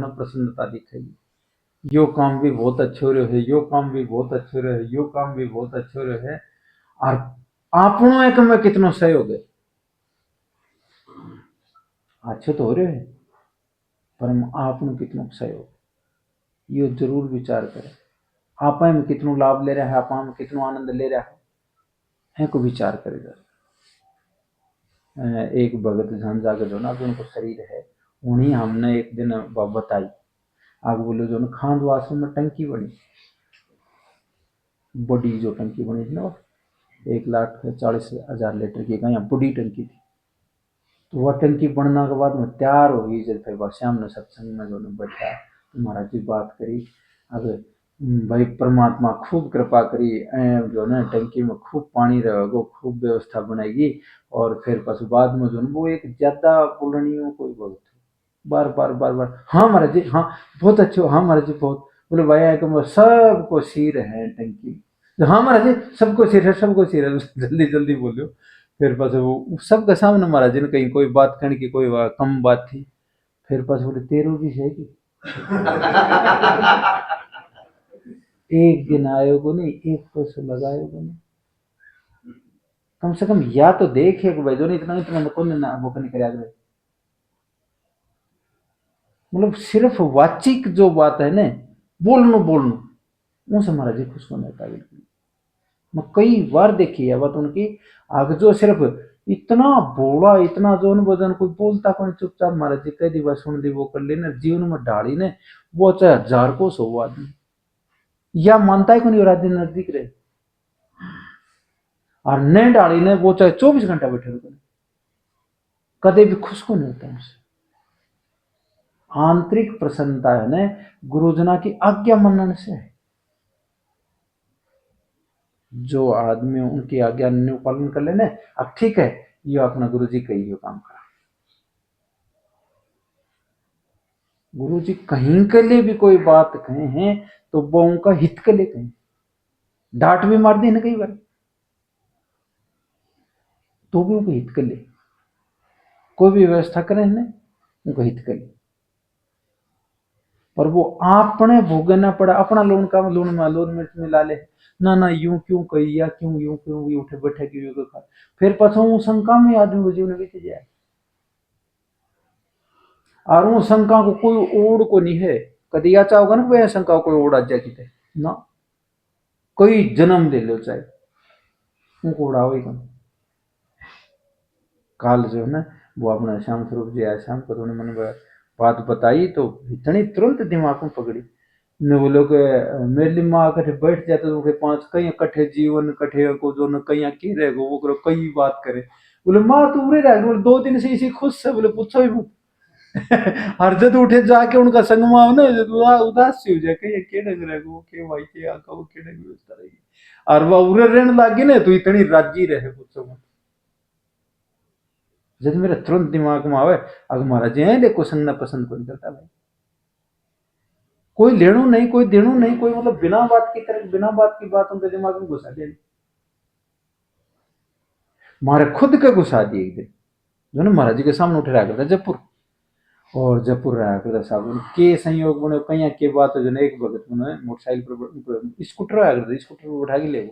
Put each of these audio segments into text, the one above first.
अपना प्रसन्नता दिखेगी। यो काम भी बहुत अच्छे हो रहे है, यो काम भी बहुत अच्छे हो रहे है, यो काम भी बहुत अच्छे हो रहे है। और आपनों एक में कितनो सहयोग है, अच्छे तो हो रहे है पर आपनों कितनो सहयोग, यो जरूर विचार करें। आप में कितनो लाभ ले रहा है, आप में कितनो आनंद ले रहा है को विचार करेगा। एक भगत झंझा के जो ना उनको शरीर है, उन्हीं हमने एक दिन बताई आग बोले जो ना खांडवास में टंकी बनी, बड़ी जो टंकी बनी थी ना 1,40,000 लीटर की, यहाँ बड़ी टंकी थी। तो वह टंकी बनने के बाद में तैयार हो गई, जब फिर श्याम ने सत्संग में जो बैठा तो महाराज जी बात करी, अब भाई परमात्मा खूब कृपा करी, जो ना टंकी में खूब पानी रहेगा, खूब व्यवस्था बनेगी। और फिर पशु बाद में जो वो एक ज्यादा बोलनी हो कोई बहुत बार बार बार बार हाँ महाराज जी, हाँ बहुत अच्छे हो, हाँ महाराज जी बहुत। बोले भैया तो सबको सिर है टंकी, हाँ महाराज जी सबको सिर है, सबको सिर है, जल्दी जल्दी बोलो। फिर बस वो सबके सामने महाराज जी ने कहीं कोई बात करने की कोई कम बात थी, फिर बस बोले तेरू भी है कि एक दिन आयो को नहीं, एक पैसा लगायो को नहीं, कम से कम या तो देखे भाई जो नहीं इतना इतना कौन ना वो नहीं करे। मतलब सिर्फ वाचिक जो बात है ना, बोलनो बोलनो उनसे महाराज जी खुश होने का बिल्कुल। मैं कई बार देखी है बात उनकी, आग जो सिर्फ इतना बोला, इतना जो वजन कोई बोलता कौन, चुपचाप महाराज जी कह दी बात सुन दी वो कर लेना, जीवन में डाली ने वो चाहे 1000 को 100 आदमी या मानता है को नहीं, रात दिन नजदीक रहे और न डाली ने वो चाहे 24 घंटा बैठे रुके, कदे भी खुश को नहीं होता उनसे। आंतरिक प्रसन्नता है ना गुरुजना की आज्ञा मनने से है। जो आदमी उनकी आज्ञा पालन कर लेने, अब ठीक है ये अपना गुरु जी कही यो काम करा, गुरु जी कहीं के लिए भी कोई बात कहे हैं तो वो उनका हित के लिए कहें, डांट भी मार दी ना कई बार तो भी उनके हित के लिए, कोई भी व्यवस्था करें ना उनका हित के लिए, पर वो आपने भोगना पड़ा, अपना लोन का लोन मिर्च मिला ले ना ना यूं क्यों कही या क्यों यूं क्यों उठे बैठे क्यों खा, फिर पछो शंका में आदमी को जीवन बीत जाए। और वो शंका को कोई ओढ़ को नहीं है, कभी या चाहोगा ना वह शंका को कोई ओढ़ आ जाए कितने ना, कोई जन्म ले लो चाहे उनको उड़ाओ ही कम। काल जो है ना वो अपना श्याम स्वरूप जी आया, श्याम को उन्होंने मैंने बात बताई तो इतनी तुरंत दिमाग में पकड़ी ने, वो लोग मेरी माँ कठे बैठ जाते तो पांच कई कठे जीवन कठे को जो न कई की रहेगा वो करो कई बात करे, बोले माँ तू उड़े रह, बोले 2 दिन से इसी खुश है, बोले पूछो ही हर जद उठे जाके उनका संगमा हो ना उदास सी हो जाए, कहीं के डंग रहे वो के भाई के आका वो के डंग व्यवस्था रहेगी, और वह उरे रहने लागी ना तो इतनी राजी रहे पूछो मत। जब मेरे तुरंत दिमाग में आवे अगर महाराज जी है देखो संगना पसंद कोई करता भाई, कोई लेणु नहीं कोई देणु नहीं, कोई मतलब बिना बात की तरह बिना बात की बात उनके दिमाग में घुसा दे, मारे खुद के घुसा दिए एक दिन जो ना महाराज जी के सामने उठे रहा करता जयपुर, और जयपुर रहा करता साहब के संयोग बने कहीं के बात हो जो एक भगत बने मोटरसाइकिल पर स्कूटर आया करता, स्कूटर पर बैठा के ले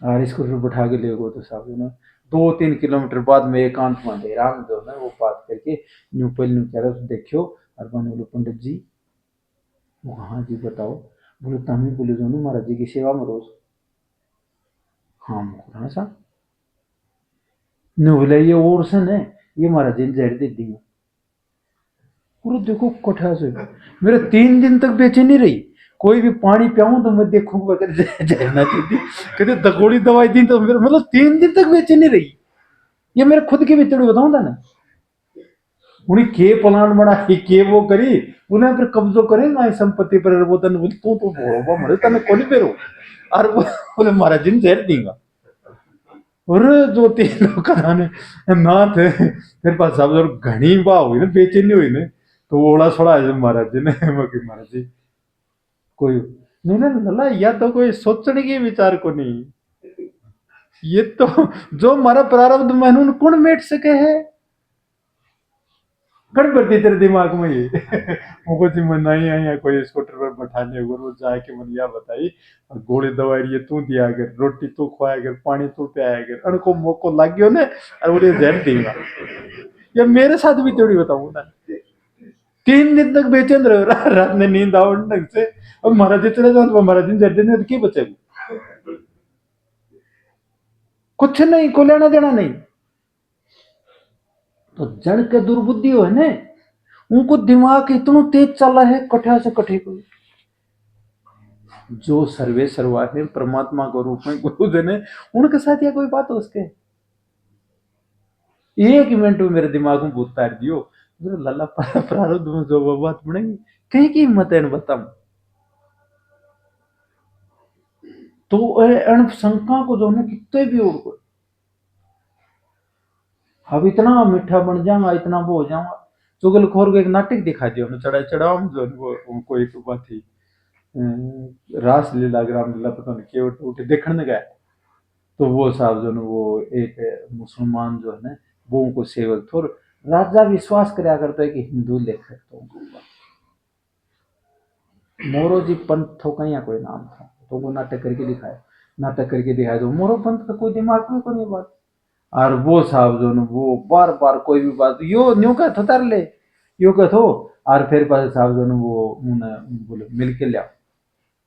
और स्कूटर पर बैठा के ले गो तो साहब ने 2-3 किलोमीटर बाद में एकांत में अंधेरा में जो है वो बात करके न्यू पहले न्यू कह रहे देखियो, और मैंने बोले पंडित जी, वो हाँ जी बताओ, बोले तमी बोले जो ना महाराज जी की सेवा में रोज, हाँ हाँ साहब ने बोले ये और से ने ये महाराज जी ने जहर दे दी, पूरा देखो कठा से मेरे 3 दिन तक बेचैनी रही, कोई भी पानी पियाऊं तो मैं देखूंगा जहरना चाहिए, कहते दगोड़ी दवाई दी तो मेरे मतलब 3 दिन तक बेचैनी रही, ये मेरे खुद के भीतर बताऊं ना उन्हें के प्लान बना के वो करी, उन्हें फिर कब्जो करेगा इस संपत्ति पर, वो तन तू तो बोलो मरे तने कोनी पेरो, और वो बोले महाराज जी ने जहर देगा, और जो 3 लोग ने नाथ फिर पास साहब जब घनी बात हुई ना बेचैनी हुई ना तो ओड़ा छोड़ा है महाराज जी ने महाराज जी कोई नहीं लला या तो कोई सोचने की विचार को नहीं, ये तो जो हमारा प्रारब्ध मैनून कौन मेट सके है, गड़बड़ थी तेरे दिमाग में ये। मुझको जी मन नहीं आया कोई स्कूटर पर बैठाने को, वो जाके मन या बताई गोली दवाई ये तू दिया कर, रोटी तू खुआया कर, पानी तू पियाया कर, अनको मोको लग गयो ने और बोले जहर देगा। ये मेरे साथ भी थोड़ी बताऊं ना, 3 दिन तक बेचैन रहो, रात में नींद आओ ढंग से। अब महाराज जी चले जाओ तो महाराज जी जड़ देने तो क्या बचेगा? कुछ नहीं, को लेना देना नहीं। तो जड़ के दुर्बुद्धि हो है ने, उनको दिमाग इतना तेज चला है कठिया से कठे को। जो सर्वे सर्वा है परमात्मा को रूप में गुरु देने, उनके साथ या कोई बात हो उसके। एक मिनट में मेरे दिमाग में भूत तार दियो, लल्ला प्रारब्ध में जो बात बनेगी कहीं की हिम्मत है बताऊं। तो अण शंका को जो है कितने भी और अब इतना मीठा बन जाऊंगा, इतना वो हो जाऊंगा। चुगलखोर को एक नाटक दिखा दिया उन्होंने, चढ़ा चढ़ाओ जो वो उनको एक बात थी, रास लीला ग्राम लीला पता नहीं क्यों उठे देखने गए। तो वो साहब जो है वो एक मुसलमान जो है ना वो उनको सेवक थे, और राजा विश्वास कराया करता है कि हिंदू लेखक तो मोरोजी पंत थो कहीं कोई नाम था। तो वो नाटक करके दिखाया, नाटक करके दिखाया तो मोरो पंत का कोई दिमाग में कोई बात। और वो साहब जो न वो बार बार कोई भी बात यो न्यू का थो तार ले, यो का थो। और फिर पास साहब जो न वो उन्हें बोले मिल के लिया,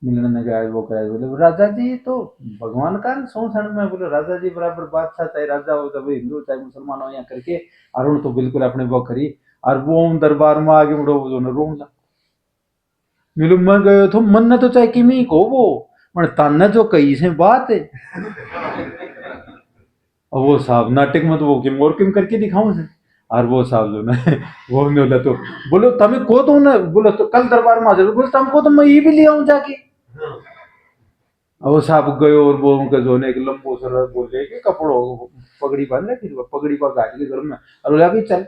मिलने में गया वो कराया, बोले राजा जी तो भगवान का सौ क्षण में, बोले राजा जी बराबर बादशाह चाहे राजा हो चाहे हिंदू चाहे मुसलमान हो, यहाँ करके अरुण तो बिल्कुल अपने वो करी। और वो दरबार में आगे उड़ो जो न रोला मिलू मैं गयो तो मन ने तो चाहे किमी को वो मन ताना जो कही से बात है। और वो साहब नाटक में तो वो किम और किम करके दिखाऊं से। और वो साहब जो ना वो ने बोला तो बोलो तमें को तो ना, बोलो तो कल दरबार में आ जाओ, बोलो तुमको तो मैं ये भी ले आऊं जाके। और वो साहब गयो और वो उनका जो ने एक लंबो सर बोले कि कपड़ो पगड़ी बांध रखी थी, पगड़ी पा गाड़ी के घर में और बोला भी चल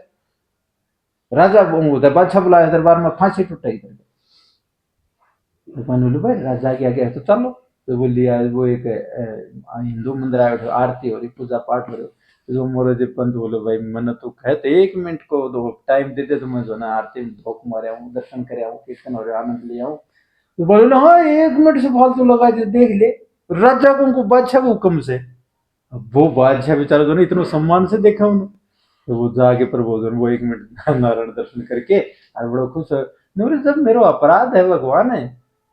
राजा वो बादशाह बुलाया दरबार में, फांसी टूटाई करके। बोले भाई राजा के आगे तो चलो। तो बोली यार वो एक हिंदू मंदिर आयो थे, आरती हो रही पूजा पाठ हो रही। तो मोरे जी पंत बोले भाई मन तो कहते 1 मिनट को तो टाइम दे दे तो मैं जो ना आरती में धोख मारे आऊँ, दर्शन करे आऊँ, कीर्तन हो रहे आनंद ले आऊँ। तो बोले ना हाँ 1 मिनट से फालतू लगा दे देख ले, राजा को उनको बादशाह के हुक्म से। अब वो बादशाह बेचारा जो ना इतना सम्मान से देखा उन्होंने। तो वो जाके प्रबोधन वो 1 मिनट नारायण दर्शन करके और बड़ो खुश है। बोले जब मेरो अपराध है भगवान है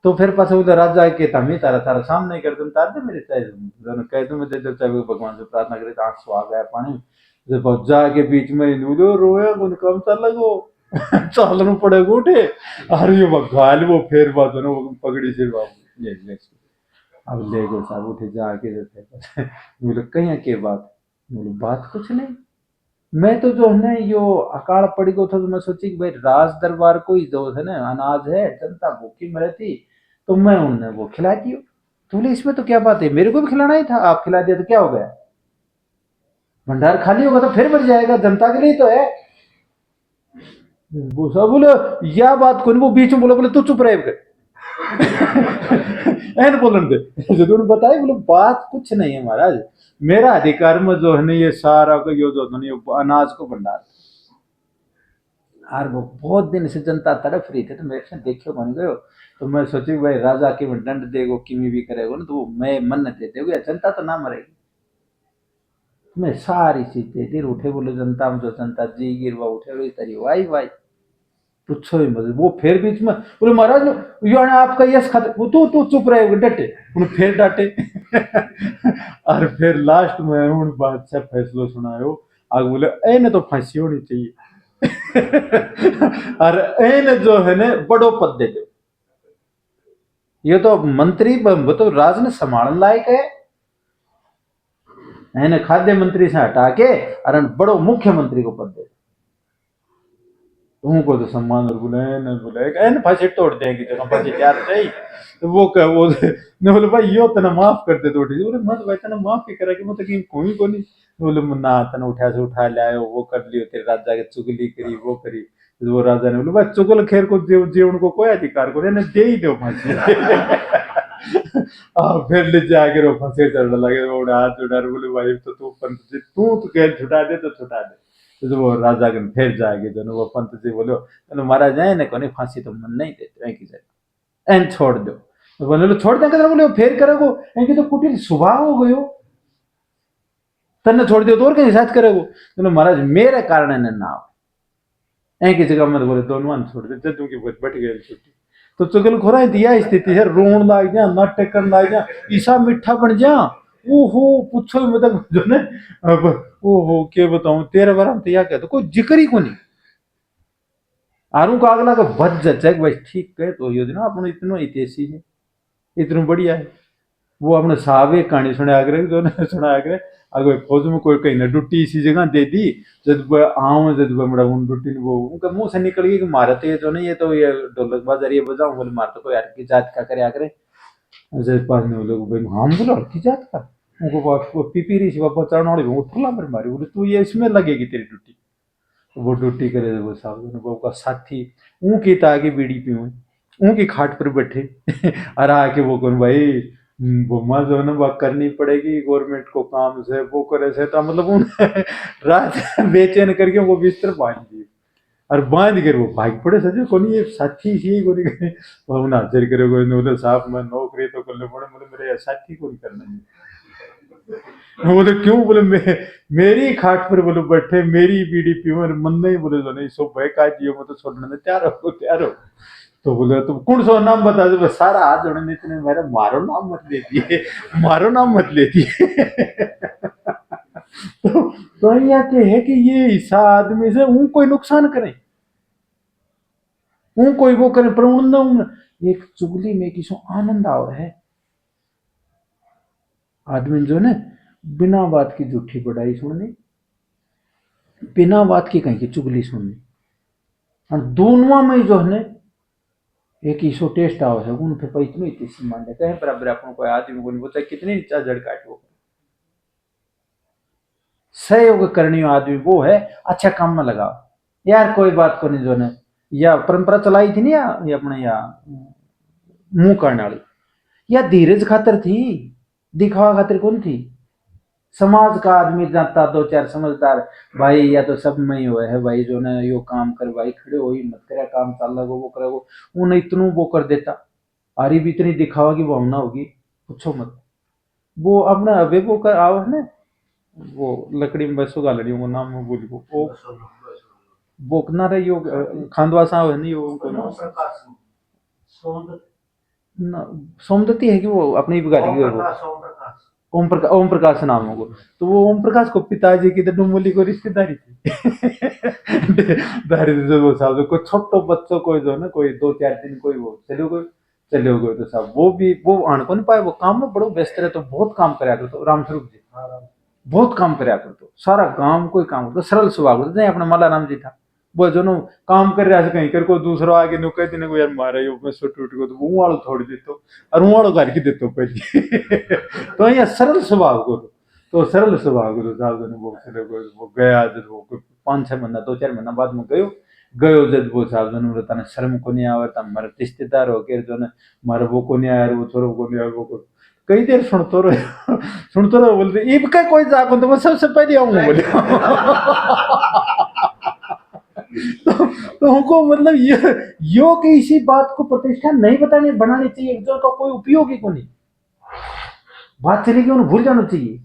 तो फिर पास उधर राजा के तमी तारा तारा सामने कर तुम तार दे मेरे चाहे कह तुम्हें दे दो चाहे भगवान से प्रार्थना करे तो आंसू आ गया पानी। जब जाके बीच में नूलो रोया उन कम चल लगो चालन पड़े उठे। अरे ये घायल वो फिर बात है ना वो पगड़ी से बाबू ले अब ले गो साहब उठे जाके देते बोले कहीं के बात, बोले बात कुछ नहीं। मैं तो जो है ना यो अकाल पड़ी को था तो मैं सोची कि भाई राज दरबार को ही जो है ना अनाज है जनता भूखी मरे थी तो मैं उन्हें वो खिला दियो। तो बोले इसमें तो क्या बात है, मेरे को भी खिलाना ही था, आप खिला दिया तो क्या हो गया, भंडार खाली होगा तो फिर बढ़ जाएगा, जनता के लिए तो है। वो सब बोले यह बात को नहीं, वो बीच में बोले बोले तू चुप रहे ऐन बोलन दे जो बताए बोले बात कुछ नहीं है महाराज, मेरा अधिकार में जो है ना ये सारा को यो जो है ना ये अनाज को भंडार। और वो बहुत दिन से जनता तड़प रही थी तो मेरे से देखो बन गयो। तो मैं सोची भाई राजा की में दंड देगो किमी भी करेगो ना तो वो मैं मन दे देगो या जनता तो ना मरेगी। मैं सारी चीज दे दी उठे, बोले जनता में जो जनता जी गिरवा उठे वही तरी वाई वाई पूछो ही मत। वो फिर बीच में बोले महाराज यो है आपका यश खत्म, तू तू चुप रहे डटे उन्हें फिर डांटे और फिर लास्ट में उन बादशाह फैसलो सुनायो आगे बोले ए तो फांसी होनी चाहिए और एन जो है ना बड़ो पद दे दो, ये तो मंत्री वो तो राज ने संभालने लायक है, एने खाद्य मंत्री से हटा के और बड़ो मुख्यमंत्री को पद दे। उनको तो सम्मान और बुलाए न बुलाए एन फांसी तोड़ देंगे जगह फांसी तैयार चाहिए। तो वो कह वो ने बोले भाई यो तना माफ कर दे तो ठीक, बोले मत भाई तना माफ ही करा कि मतलब कि कोई को नहीं। बोले ना तना उठा से उठा ले आयो वो कर लियो तेरे राजा के चुगली करी वो करी। तो वो राजा ने बोले भाई चुगल खैर को जीवन को कोई अधिकार को नहीं दे ही दो फांसी फिर ले जाके रो फांसी चढ़ने लगे वो हाथ उठा बोले भाई तो तू पंत जी तू तो कह छुटा दे तो छुटा दे। तो जो वो राजा के फिर जाएगी जो वो पंत जी बोलो तो मारा जाए ना कोने फांसी तो मन नहीं देते की जाए एन छोड़ दो तो बोले लो छोड़ देंगे बोले फिर करोगे इनकी तो कुटिल सुबह हो गयो तन्ने छोड़ दियो तो और कहीं साथ करोगे बोले महाराज मेरे कारण है ना की जगह मत बोले दोनों छोड़ दे जदों की बैठ गए छुट्टी तो चुगल खोरा दिया स्थिति है रोन लाग जा नाटक करने लाग जा ईसा मीठा बन जा ओहो पूछो मतलब जो ने अब ओहो के बताऊं तेरे बारे में तो या कहते कोई जिक्र ही को नहीं आरू का अगला का बच जाए भाई ठीक है तो योजना अपने इतना ऐतिहासिक है इतना बढ़िया है वो अपने साहब एक कहानी सुना करे जो ने सुना करे अगर फौज में कोई कहीं ना डुट्टी इसी जगह दे दी जब आऊं जब बड़ा उन डुट्टी वो उनका मुंह से निकल गई कि मारा तो ये जो नहीं ये तो ये ढोलक बाजारी बजाऊं बोले मार तो कोई हल्की जात का करे आकर जब पास में लोग भाई हम बोले हल्की जात का उनको बाप को पीपी रही बाबा चढ़ने वाली वो उठला पर मारी बोले तू ये इसमें लगेगी तेरी डुट्टी वो ड्यूटी करे वो साहब वो का साथी ऊँकी ताकि बीड़ी पीऊँ ऊँकी खाट पर बैठे और आके वो कौन भाई वो जो है ना वो करनी पड़ेगी गवर्नमेंट को काम से वो करे से तो मतलब उन रात बेचैन करके वो बिस्तर बांध दिए और बांध कर वो भाग पड़े सजे कोनी ये साथी ही कोनी करे वो ना हाजिर करे कोई बोले साहब मैं नौकरी तो करने पड़े बोले मेरे साथी को नहीं करना है बोले क्यों बोले मेरी खाट पर बोले बैठे मेरी बीड़ी पीओ मन नहीं बोले जो नहीं सो भाई का जियो मैं तो छोड़ने में तैयार हो तो बोले तुम कौन सा नाम बता दो सारा हाथ जोड़ने इतने मेरा मारो नाम मत लेती है मारो नाम मत लेती है तो यहाँ के है कि ये ईसा आदमी से उन कोई नुकसान करे उन कोई वो करे पर उन एक चुगली में किसी आनंद आ रहा है आदमी जो ने बिना बात की झूठी बड़ाई सुननी बिना बात की कहीं की चुगली सुननी और दोनों में जो है एक ईसो टेस्ट आओ है उन पे इतनी इतनी मान देते हैं बराबर अपन कोई आदमी को बोलता है कितनी जड़ काट वो सहयोग करनी आदमी वो है अच्छा काम में लगाओ यार कोई बात को नहीं जो ने या परंपरा चलाई थी ना या अपने या मुंह करने वाली या धीरज खातर थी दिखावा खातिर कौन थी समाज का आदमी जाता दो चार समझदार भाई या तो सब में ही हुआ है भाई जो ने यो काम कर भाई खड़े हो ही मत करे काम चल लगो वो करेगो उन्हें इतनू वो कर देता आरी भी इतनी दिखावा की भावना होगी पूछो मत वो अपना अबे वो कर आओ है ना वो लकड़ी में बसो गालड़ी वो नाम में बोली वो ना रहे यो खांडवा सा है नहीं यो सोमदत्ती है कि वो अपनी भी गाली ओम प्रकाश नाम होगा तो वो ओम प्रकाश को पिताजी की डुमोली को रिश्तेदारी थी दारी जो वो साहब को छोटो बच्चों को जो ना कोई 2-4 दिन कोई वो चले गए तो साहब वो भी वो आन को नहीं पाए वो काम में बड़ो व्यस्त रहे तो बहुत काम कराया करते रामस्वरूप जी बहुत काम कराया करते सारा गांव कोई काम करते सरल स्वभाव करते अपना माला राम जी था वो जो नो काम कर रहा है कहीं कर को दूसरा आगे नो कहते ने को यार मारे यो मैं सो टूट को तो वो वालो छोड़ देतो और वो वालो घर की देतो पहले तो ये सरल स्वभाव को तो सरल स्वभाव को साहब ने वो चले वो गया जब वो 5-6 महीना 2-4 महीना बाद में गयो जब वो साहब ने तने शर्म को नहीं आवे तम मारे रिश्तेदार हो के जो ने मारे वो को नहीं आया वो छोरो को नहीं आया वो को कई देर सुनतो रहो बोलते इब का कोई जाको तो मैं सबसे पहले आऊंगा बोले तो हमको मतलब यो कि इसी बात को प्रतिष्ठा नहीं बतानी बनानी चाहिए जो का कोई उपयोग ही को नहीं बात चलेगी उन्हें भूल जाना चाहिए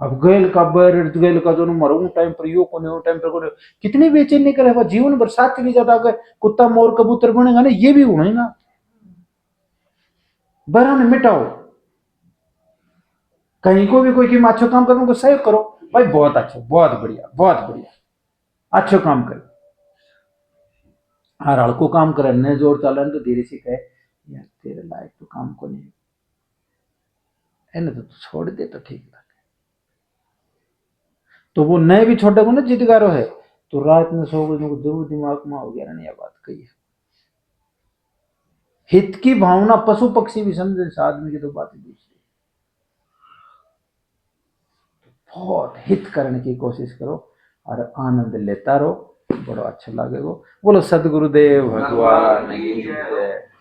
अब गैल का जो मरो टाइम पर यो कोने टाइम पर कोने कितनी बेचैनी करे वो जीवन भर साथ चली जाता है कुत्ता मोर कबूतर बनेगा ना ये भी होगा बराने मिटाओ कहीं को भी कोई की अच्छो काम करो सहयोग करो भाई बहुत अच्छा बहुत बढ़िया अच्छो काम करे हर हड़को काम करे न जोर चालन तो धीरे से कहे यार तेरे लायक तो काम को नहीं है तो छोड़ दे तो ठीक लगे तो वो नए भी छोटे को ना जिदगारो है तो रात में सो गए जरूर दिमाग में हो गया ना यह बात कही है हित की भावना पशु पक्षी भी समझे आदमी की तो बात ही दूसरी बहुत हित करने की कोशिश करो और आनंद लेता रहो बड़ा अच्छा लगेगा बोलो सदगुरुदेव भगवान की जय।